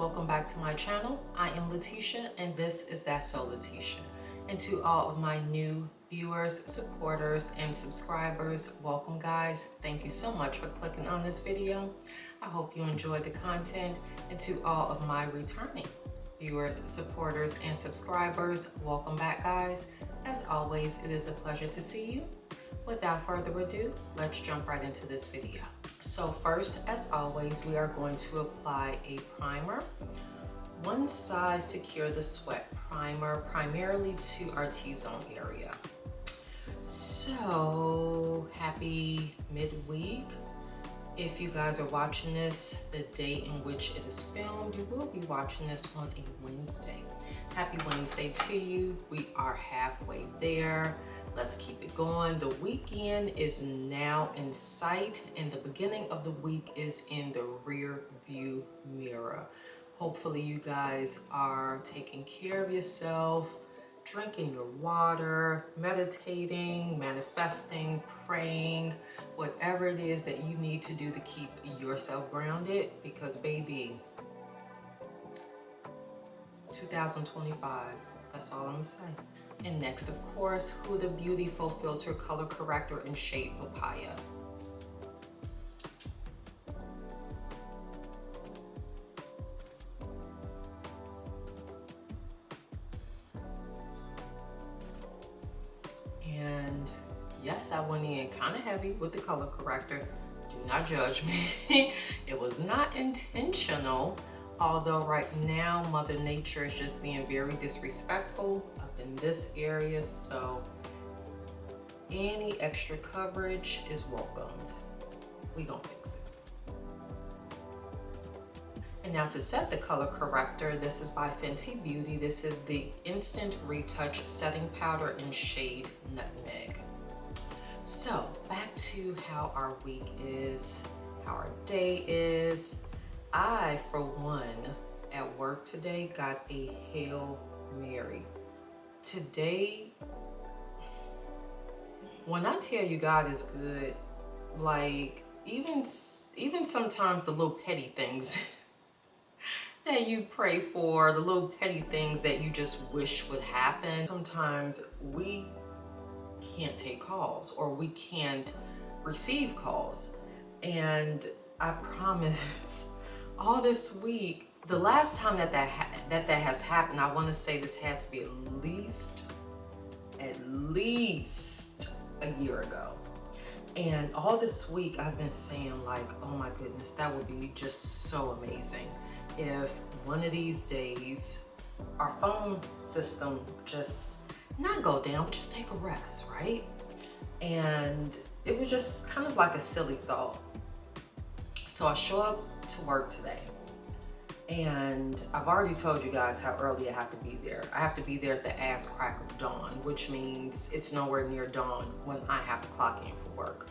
welcome back to my channel. I am Letitia and this is That's So Letitia. And to all of my new viewers, supporters, and subscribers, welcome guys. Thank you so much for clicking on this video. I hope you enjoyed the content. And to all of my returning viewers, supporters, and subscribers, welcome back guys. As always, it is a pleasure to see you. Without further ado, let's jump right into this video. So first, as always, we are going to apply a primer. One Size Secure the Sweat primer, primarily to our T-zone area. So happy midweek. If you guys are watching this the day in which it is filmed, you will be watching this on a Wednesday. Happy Wednesday to you. We are halfway there. Let's keep it going. The weekend is now in sight and the beginning of the week is in the rear view mirror. Hopefully you guys are taking care of yourself, drinking your water, meditating, manifesting, praying, whatever it is that you need to do to keep yourself grounded, because baby, 2025, that's all I'm gonna say. And next, of course, Huda Beautiful Filter Color Corrector in shade Papaya. And yes, I went in kind of heavy with the color corrector. Do not judge me. It was not intentional. Although right now, Mother Nature is just being very disrespectful up in this area, so any extra coverage is welcomed. We gonna fix it. And now to set the color corrector, this is by Fenty Beauty. This is the Instant Retouch Setting Powder in shade Nutmeg. So back to how our week is, how our day is. I, for one, at work today got a Hail Mary. Today, when I tell you God is good, like even sometimes the little petty things that you pray for, the little petty things that you just wish would happen, sometimes we can't take calls or we can't receive calls. And I promise, all this week, the last time that has happened, I want to say this had to be at least a year ago. And all this week I've been saying like, oh my goodness, that would be just so amazing if one of these days our phone system just not go down, but just take a rest, right? And it was just kind of like a silly thought. So I show up to work today and I've already told you guys how early I have to be there. I have to be there at the ass crack of dawn, which means it's nowhere near dawn when I have to clock in for work.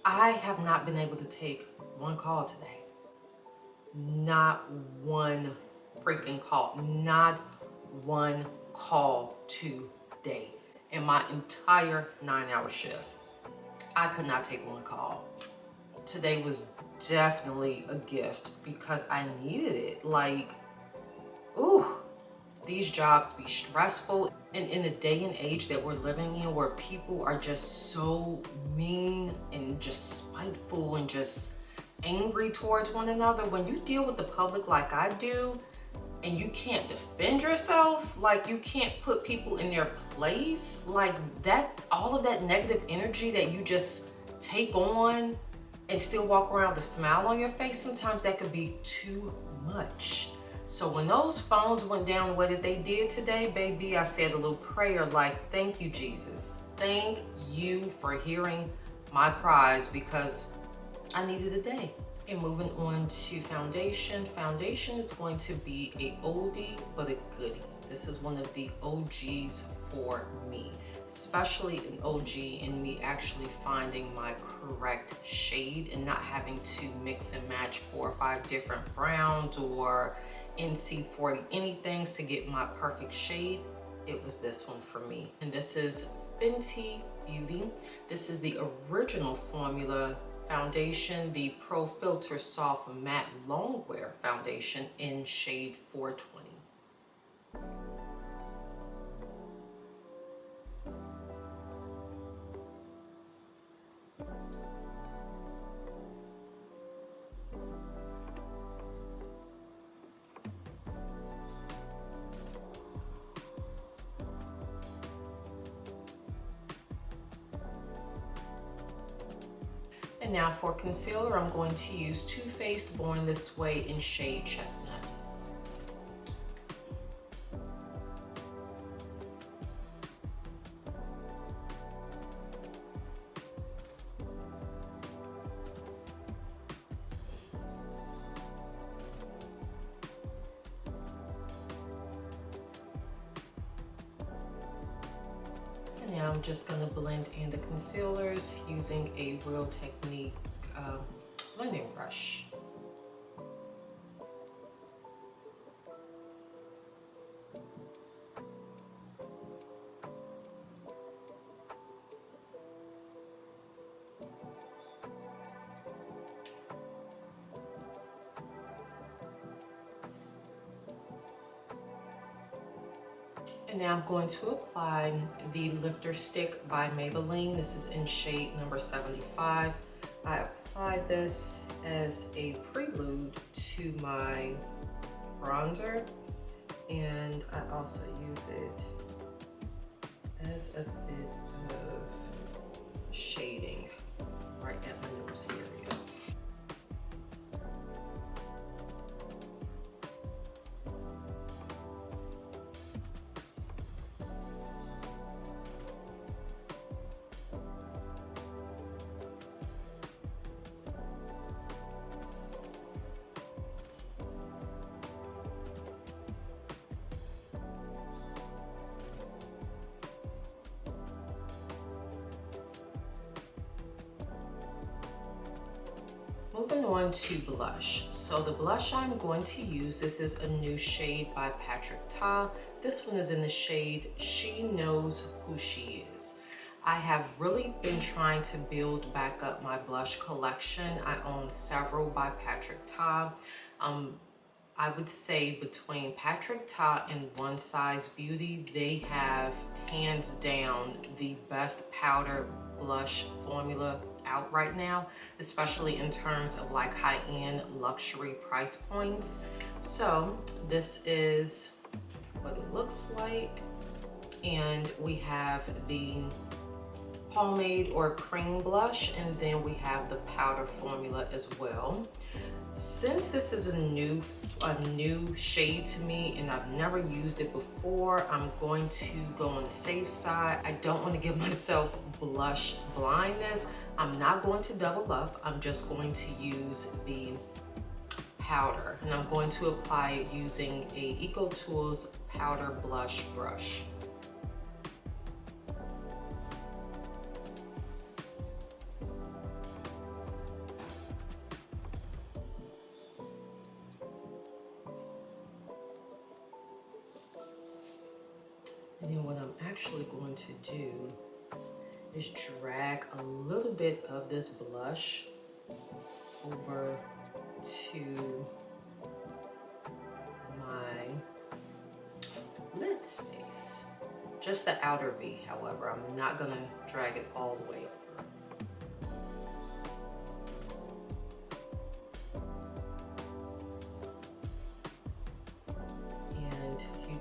I have not been able to take one call today. Not one freaking call. Not one call today. In my entire 9-hour shift, I could not take one call. Today was definitely a gift because I needed it. Like, ooh, these jobs be stressful. And in the day and age that we're living in, where people are just so mean and just spiteful and just angry towards one another, when you deal with the public like I do, and you can't defend yourself, like you can't put people in their place, like that, all of that negative energy that you just take on and still walk around with a smile on your face, sometimes that could be too much. So when those phones went down the way that they did today, baby, I said a little prayer like, thank you, Jesus. Thank you for hearing my cries because I needed a day. And moving on to foundation. Foundation is going to be a oldie but a goodie. This is one of the OGs for me, especially an OG in me actually finding my correct shade and not having to mix and match 4 or 5 different browns or NC40 anything to get my perfect shade. It was this one for me. And this is Fenty Beauty. This is the original formula foundation, the Pro Filt'r Soft Matte Longwear Foundation in shade 420. And now for concealer, I'm going to use Too Faced Born This Way in shade Chestnut. Now I'm just going to blend in the concealers using a Real Technique blending brush. And now I'm going to apply the Lifter Stick by Maybelline. This is in shade number 75. I applied this as a prelude to my bronzer, and I also use it as a bit of shading right at my nose area. Moving on to blush. So the blush I'm going to use, this is a new shade by Patrick Ta. This one is in the shade She Knows Who She Is. I have really been trying to build back up my blush collection. I own several by Patrick Ta. I would say between Patrick Ta and One Size Beauty, they have hands down the best powder blush formula out right now, especially in terms of like high-end luxury price points. So this is what it looks like, and we have the pomade or cream blush, and then we have the powder formula as well. Since this is a new shade to me and I've never used it before, I'm going to go on the safe side. I don't want to give myself blush blindness. I'm not going to double up. I'm just going to use the powder, and I'm going to apply it using a EcoTools powder blush brush. And then what I'm actually going to do is drag a little bit of this blush over to my lid space. Just the outer V, however. I'm not gonna drag it all the way over.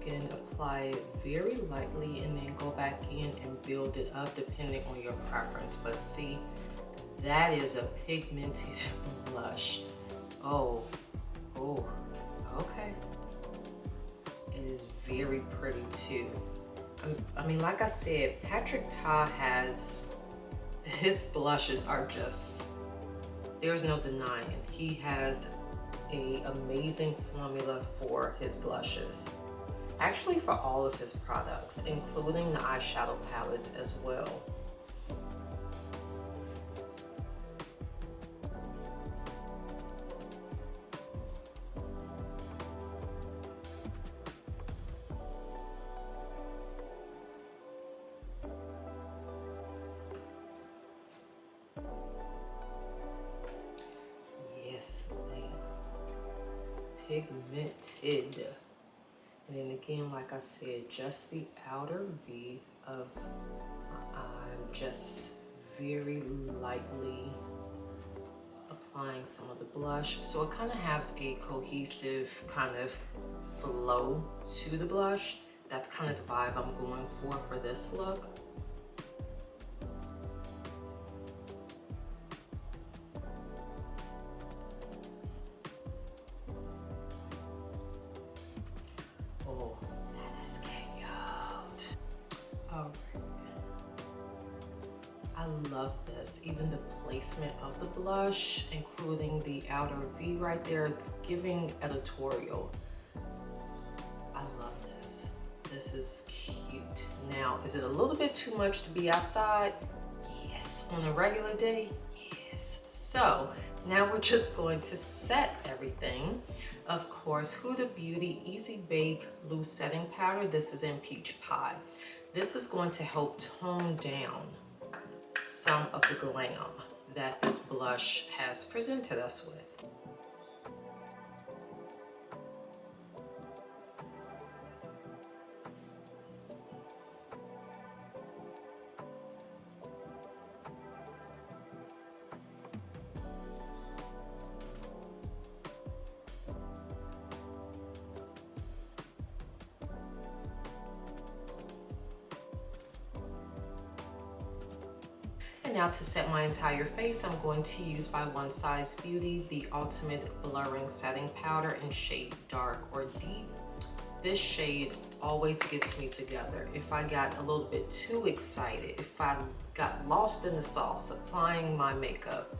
Can apply it very lightly and then go back in and build it up depending on your preference. But see, that is a pigmented blush. Oh, okay. It is very pretty too. I mean, like I said, Patrick Ta has, his blushes are just, there's no denying. He has an amazing formula for his blushes. Actually for all of his products, including the eyeshadow palettes as well. pigmented. And then again, like I said, just the outer V of my eye. I'm just very lightly applying some of the blush. So it kind of has a cohesive kind of flow to the blush. That's kind of the vibe I'm going for this look. Oh, that is cute. All right. I love this. Even the placement of the blush, including the outer V right there, it's giving editorial. I love this. This is cute. Now, is it a little bit too much to be outside? Yes. On a regular day? Yes. So now we're just going to set everything. Of course, Huda Beauty Easy Bake Loose Setting Powder. This is in Peach Pie. This is going to help tone down some of the glam that this blush has presented us with. And now to set my entire face, I'm going to use by One Size Beauty the Ultimate Blurring Setting Powder in shade Dark or Deep. This shade always gets me together. If I got a little bit too excited, if I got lost in the sauce applying my makeup,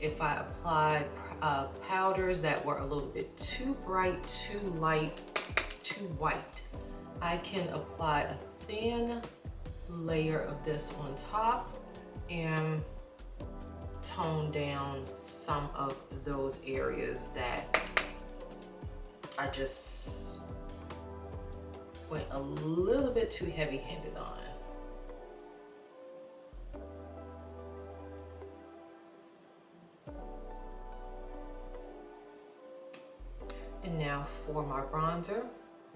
if I applied powders that were a little bit too bright, too light, too white, I can apply a thin layer of this on top and tone down some of those areas that I just went a little bit too heavy-handed on. And now for my bronzer,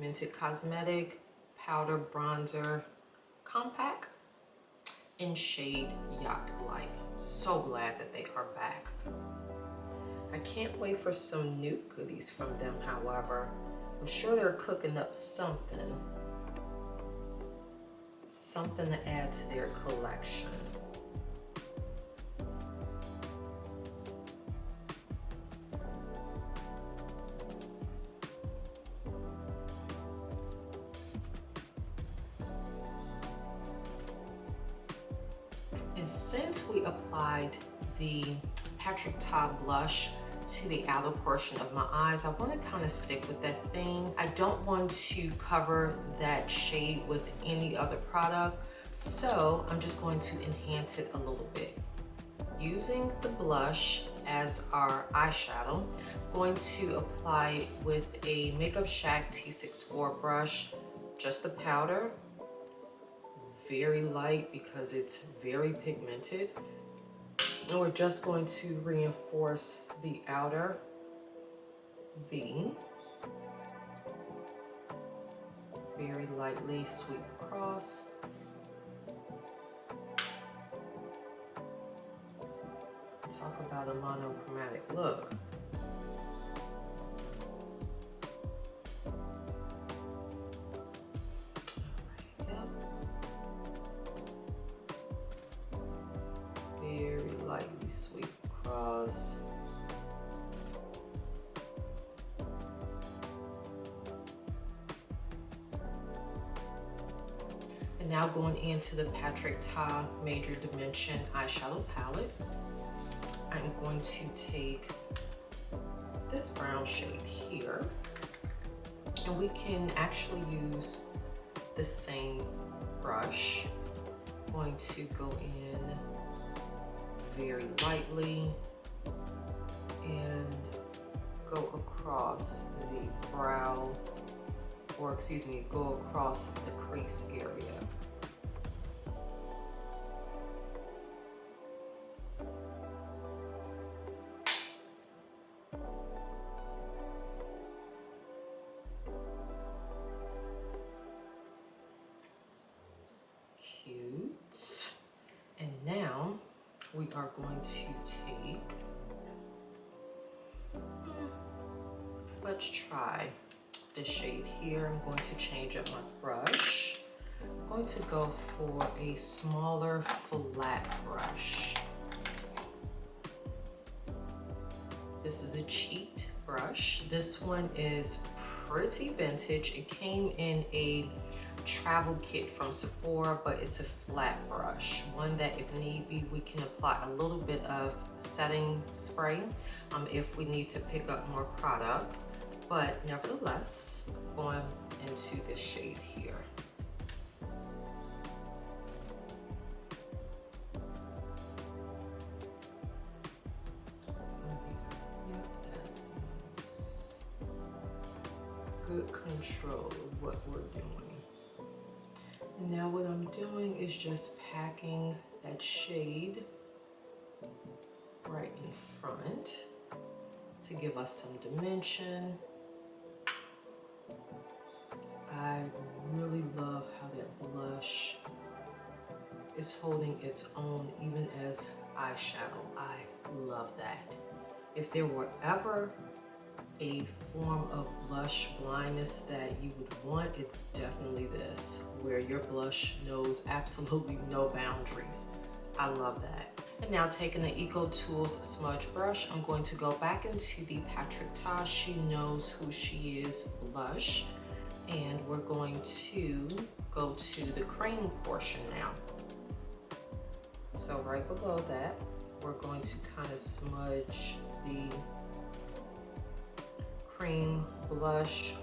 Mented Cosmetic Powder Bronzer Compact in shade Yacht Life. So glad that they are back. I can't wait for some new goodies from them, however. I'm sure they're cooking up something to add to their collection. And since we applied the Patrick Ta blush to the outer portion of my eyes, I want to kind of stick with that theme. I don't want to cover that shade with any other product, so I'm just going to enhance it a little bit. Using the blush as our eyeshadow, I'm going to apply it with a Makeup Shack T64 brush, just the powder. Very light because it's very pigmented. And we're just going to reinforce the outer V. Very lightly sweep across. Talk about a monochromatic look. Lightly sweep across. And now going into the Patrick Ta Major Dimension eyeshadow palette, I'm going to take this brown shade here, and we can actually use the same brush. I'm going to go in very lightly and go across the brow, or excuse me, go across the crease area. are going to take, let's try this shade here. I'm going to change up my brush. I'm going to go for a smaller flat brush. This is a cheat brush. This one is pretty vintage. It came in a travel kit from Sephora, but it's a flat brush. One that if need be, we can apply a little bit of setting spray if we need to pick up more product. But nevertheless, going into this shade here. Good control of what we're doing. And now what I'm doing is just packing that shade right in front to give us some dimension. I really love how that blush is holding its own even as eyeshadow. I love that. If there were ever a form of blush blindness that you would want, it's definitely this, where your blush knows absolutely no boundaries. I love that. And now taking the Eco Tools smudge brush, I'm going to go back into the Patrick Ta She Knows Who She Is blush, and we're going to go to the cream portion now. So right below that, we're going to kind of smudge the cream blush.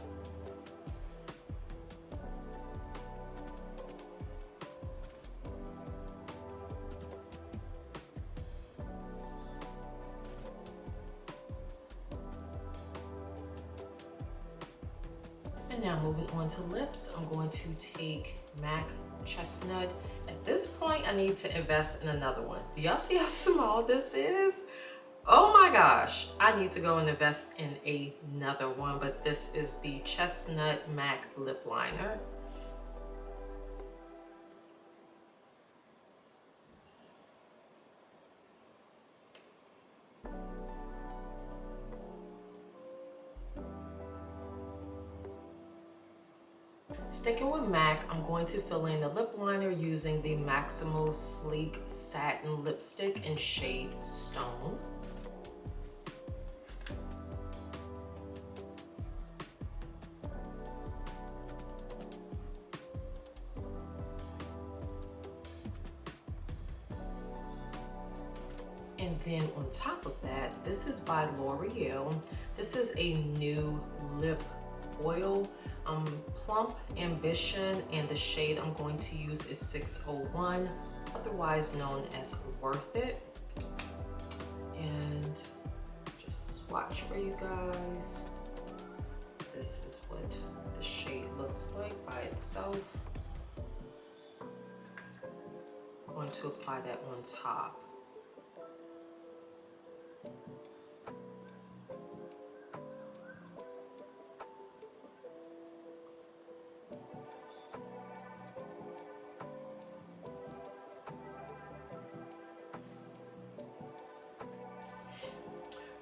And now moving on to lips, I'm going to take MAC Chestnut. At this point, I need to invest in another one. Do y'all see how small this is? Oh my gosh, I need to go and invest in another one, but this is the Chestnut MAC lip liner. Sticking with MAC, I'm going to fill in the lip liner using the Maximo Sleek Satin Lipstick in shade Stone. And then on top of that, this is by L'Oreal. This is a new lip oil, Plump Ambition, and the shade I'm going to use is 601, otherwise known as Worth It. And just swatch for you guys. This is what the shade looks like by itself. I'm going to apply that on top.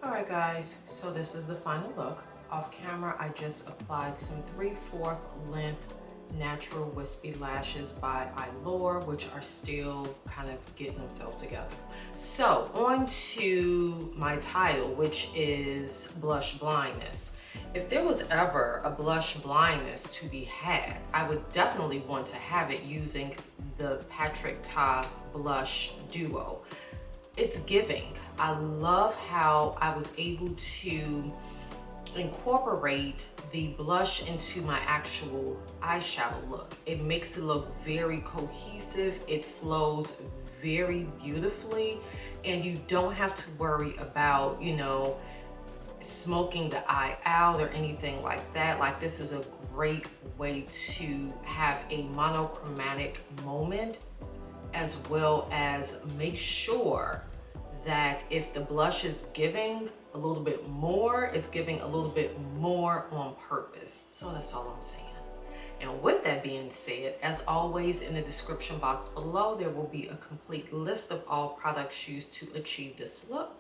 Alright guys, so this is the final look. Off camera, I just applied some 3/4 length natural wispy lashes by Eylure, which are still kind of getting themselves together. So on to my title, which is Blush Blindness. If there was ever a blush blindness to be had, I would definitely want to have it using the Patrick Ta Blush Duo. It's giving. I love how I was able to incorporate the blush into my actual eyeshadow look. It makes it look very cohesive. It flows very beautifully, and you don't have to worry about, you know, smoking the eye out or anything like that. Like, this is a great way to have a monochromatic moment, as well as make sure that if the blush is giving a little bit more, it's giving a little bit more on purpose. So that's all I'm saying. And with that being said, as always, in the description box below, there will be a complete list of all products used to achieve this look.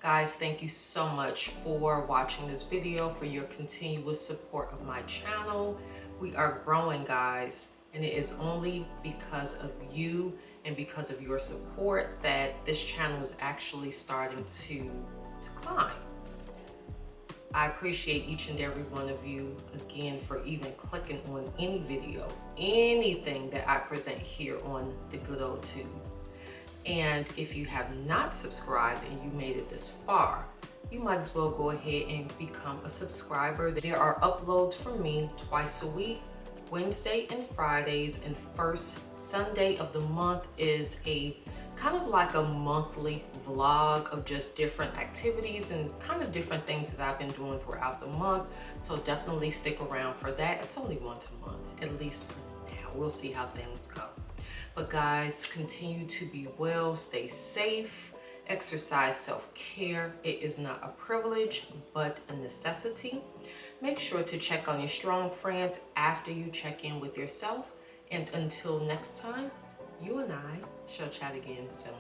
Guys, thank you so much for watching this video, for your continuous support of my channel. We are growing, guys, and it is only because of you and because of your support that this channel is actually starting to climb. I appreciate each and every one of you, again, for even clicking on any video, anything that I present here on the good old tube. And if you have not subscribed and you made it this far, you might as well go ahead and become a subscriber. There are uploads from me twice a week, Wednesday and Fridays, and first Sunday of the month is a kind of like a monthly vlog of just different activities and kind of different things that I've been doing throughout the month. So definitely stick around for that. It's only once a month, at least for now. We'll see how things go. But guys, continue to be well, stay safe, exercise self-care. It is not a privilege, but a necessity. Make sure to check on your strong friends after you check in with yourself. And until next time, you and I shall chat again soon.